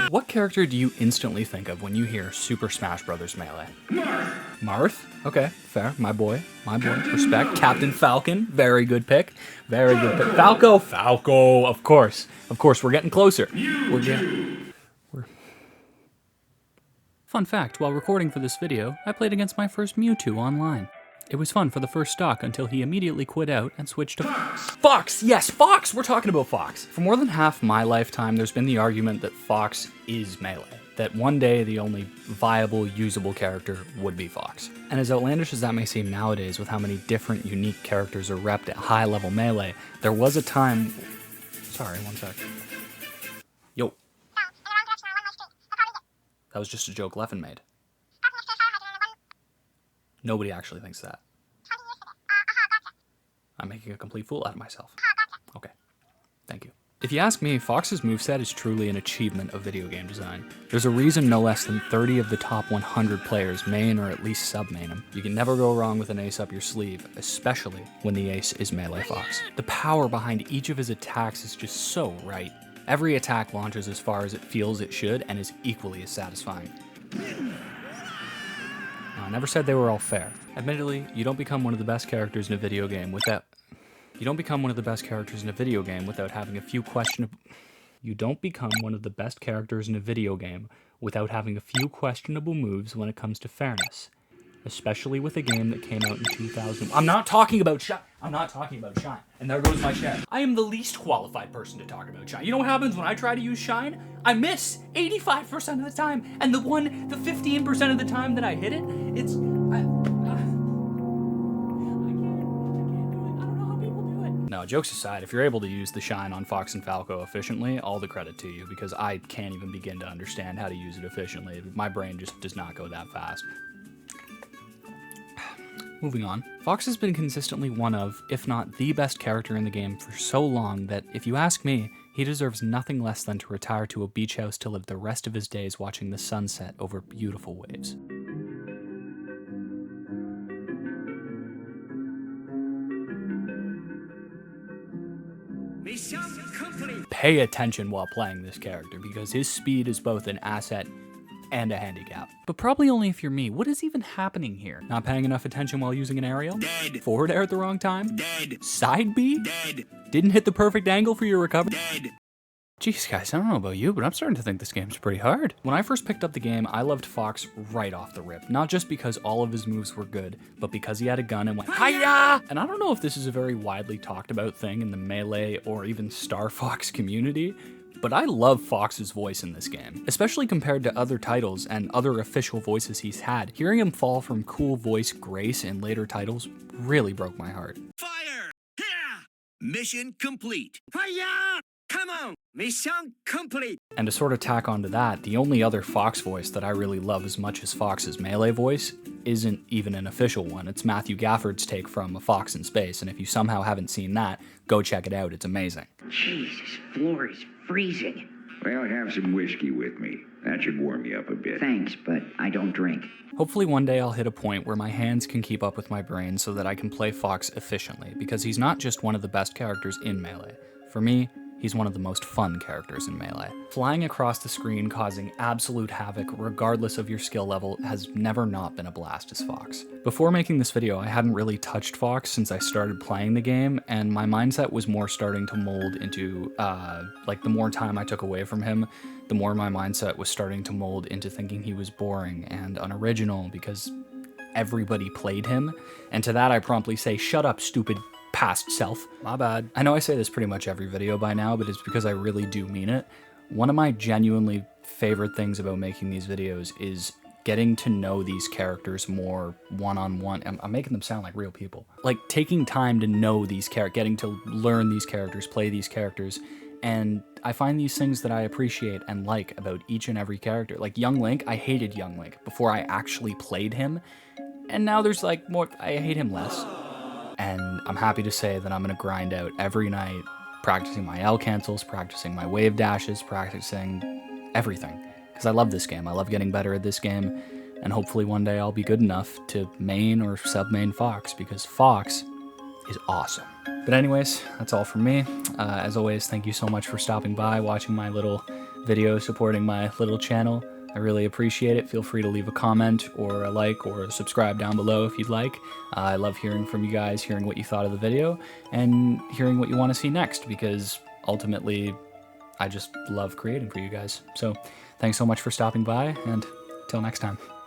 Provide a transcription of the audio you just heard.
What character do you instantly think of when you hear Super Smash Bros. Melee? Marth. Marth? Okay, fair. My boy. Respect. Captain Falcon. Very good pick. Very good pick. Falco. Of course. We're getting closer. Fun fact, while recording for this video, I played against my first Mewtwo online. It was fun for the first stock until he immediately quit out and switched to Fox! Yes, Fox! We're talking about Fox. For more than half my lifetime, there's been the argument that Fox is Melee. That one day the only viable, usable character would be Fox. And as outlandish as that may seem nowadays with how many different, unique characters are repped at high-level Melee, there was a time... Sorry, one sec. Yo. That was just a joke Leffen made. Nobody actually thinks that. I'm making a complete fool out of myself. Okay. Thank you. If you ask me, Fox's moveset is truly an achievement of video game design. There's a reason no less than 30 of the top 100 players main or at least sub-main him. You can never go wrong with an ace up your sleeve, especially when the ace is Melee Fox. The power behind each of his attacks is just so right. Every attack launches as far as it feels it should and is equally as satisfying. I never said they were all fair. Admittedly, you don't become one of the best characters in a video game without having a few questionable moves when it comes to fairness. Especially with a game that came out in 2000. I'm not talking about Shine. And there goes my chair. I am the least qualified person to talk about Shine. You know what happens when I try to use Shine? I miss 85% of the time. And the 15% of the time that I hit it, it's... I can't do it. I don't know how people do it. No, jokes aside, if you're able to use the Shine on Fox and Falco efficiently, all the credit to you, because I can't even begin to understand how to use it efficiently. My brain just does not go that fast. Moving on, Fox has been consistently one of, if not the best character in the game for so long that, if you ask me, he deserves nothing less than to retire to a beach house to live the rest of his days watching the sunset over beautiful waves. Pay attention while playing this character, because his speed is both an asset and a handicap. But probably only if you're me. What is even happening here? Not paying enough attention while using an aerial? Dead. Forward air at the wrong time? Dead. Side B? Dead. Didn't hit the perfect angle for your recovery? Dead. Jeez, guys, I don't know about you, but I'm starting to think this game's pretty hard. When I first picked up the game, I loved Fox right off the rip. Not just because all of his moves were good, but because he had a gun and went, hi-ya! And I don't know if this is a very widely talked about thing in the Melee or even Star Fox community, but I love Fox's voice in this game, especially compared to other titles and other official voices he's had. Hearing him fall from cool voice grace in later titles really broke my heart. Fire! Yeah! Mission complete. Fire! Come on! Mission complete! And to sort of tack onto that, the only other Fox voice that I really love as much as Fox's Melee voice isn't even an official one. It's Matthew Gafford's take from A Fox in Space, and if you somehow haven't seen that, go check it out. It's amazing. Jesus, floor is freezing. Well, have some whiskey with me. That should warm you up a bit. Thanks, but I don't drink. Hopefully one day I'll hit a point where my hands can keep up with my brain so that I can play Fox efficiently, because he's not just one of the best characters in Melee. For me, he's one of the most fun characters in Melee. Flying across the screen causing absolute havoc regardless of your skill level has never not been a blast as Fox. Before making this video, I hadn't really touched Fox since I started playing the game, and my mindset was more starting to mold into, like the more time I took away from him, the more my mindset was starting to mold into thinking he was boring and unoriginal because everybody played him, and to that I promptly say, shut up, stupid past self. My bad. I know I say this pretty much every video by now, but it's because I really do mean it. One of my genuinely favorite things about making these videos is getting to know these characters more one-on-one. I'm making them sound like real people. Like taking time to know these characters, getting to learn these characters, play these characters, and I find these things that I appreciate and like about each and every character. Like Young Link, I hated Young Link before I actually played him, and now there's like more, I hate him less. And I'm happy to say that I'm going to grind out every night, practicing my L cancels, practicing my wave dashes, practicing everything. Because I love this game. I love getting better at this game. And hopefully one day I'll be good enough to main or sub-main Fox, because Fox is awesome. But anyways, that's all from me. As always, thank you so much for stopping by, watching my little video supporting my little channel. I really appreciate it. Feel free to leave a comment or a like or subscribe down below if you'd like. I love hearing from you guys, hearing what you thought of the video, and hearing what you want to see next, because ultimately I just love creating for you guys. So thanks so much for stopping by, and till next time.